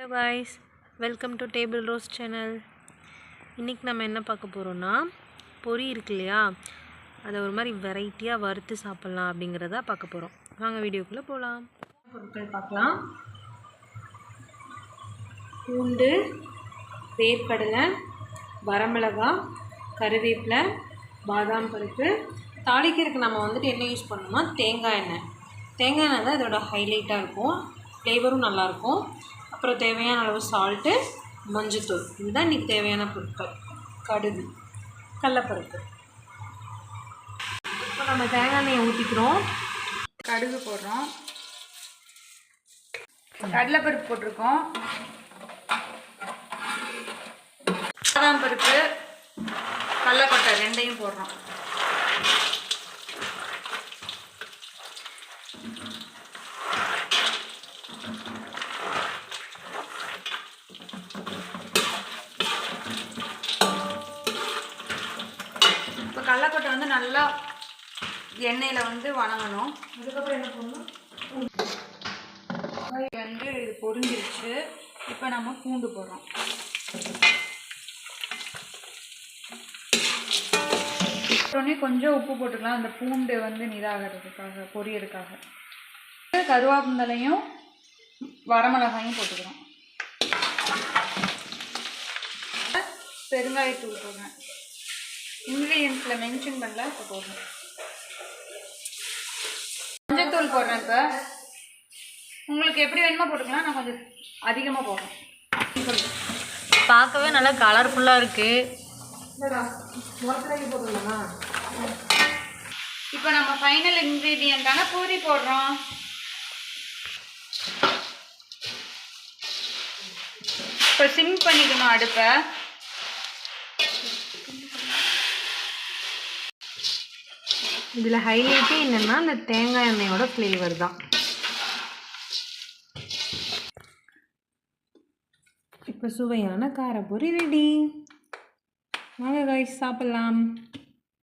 Hello guys, welcome to Table Roast channel. இன்னைக்கு நம்ம என்ன பார்க்க போறோம்னா பொரி இருக்கு இல்லையா, அதை ஒரு மாதிரி வெரைட்டியாக வறுத்து சாப்பிடலாம் அப்படிங்கிறத பார்க்க போகிறோம். வாங்க வீடியோக்குள்ளே போகலாம். பொருட்கள் பார்க்கலாம். பூண்டு, வேர்க்கடலை, வரமிளகாய், கருவேப்பிலை, பாதாம் பருப்பு. தாளிக்கிறதுக்கு நம்ம வந்துட்டு என்ன யூஸ் பண்ணணும்னா தேங்காய் எண்ணெய் தான் இதோட ஹைலைட்டாக இருக்கும், ஃப்ளேவரும் நல்லாயிருக்கும். அப்புறம் தேவையான அளவு சால்ட்டு, மஞ்சத்தூள், இதுதான் இன்றைக்கி தேவையான பொருட்கள். கடுகு, கடலைப்பருப்பு. இப்போ நம்ம தேங்காய் எண்ணெயை ஊற்றிக்கிறோம். கடுகு போடுறோம், கடலைப்பருப்பு போட்டிருக்கோம், பாதாம் பருப்பு, கடலைக்கொட்டை ரெண்டையும் போடுறோம். இப்போ கடலைக்கொட்டை வந்து நல்லா எண்ணெயில் வந்து வணங்கணும். அதுக்கப்புறம் என்ன பண்ணணும், வந்து பொரிஞ்சிருச்சு. இப்போ நம்ம பூண்டு போடுறோம். உடனே கொஞ்சம் உப்பு போட்டுக்கலாம், அந்த பூண்டு வந்து இதாகிறதுக்காக, பொரியறதுக்காக. கருவேப்பிலையும் வரமிளகாயும் போட்டுக்கிறோம். பெருங்காயத்தூள் போடுறேன், இன்க்ரீடியன்ஸில் மென்ஷன் பண்ணல, இப்போ போடுறேன். மஞ்சத்தூள் போடுறேன். இப்போ உங்களுக்கு எப்படி வேணுமோ போட்டுக்கலாம், நான் கொஞ்சம் அதிகமாக போடுறேன். பார்க்கவே நல்லா கலர்ஃபுல்லாக இருக்குது. இப்போ நம்ம ஃபைனல் இன்க்ரீடியண்டான பூரி போடுறோம். இப்போ சிம் பண்ணிக்கணும் அடுப்பை. இதில் ஹைலைட்டே என்னென்னா இந்த தேங்காய் எண்ணெயோட ஃப்ளேவர் தான். இப்போ சுவையான காரப்பொரி ரெடி. வாங்க காய்ஸ் சாப்பிட்லாம்.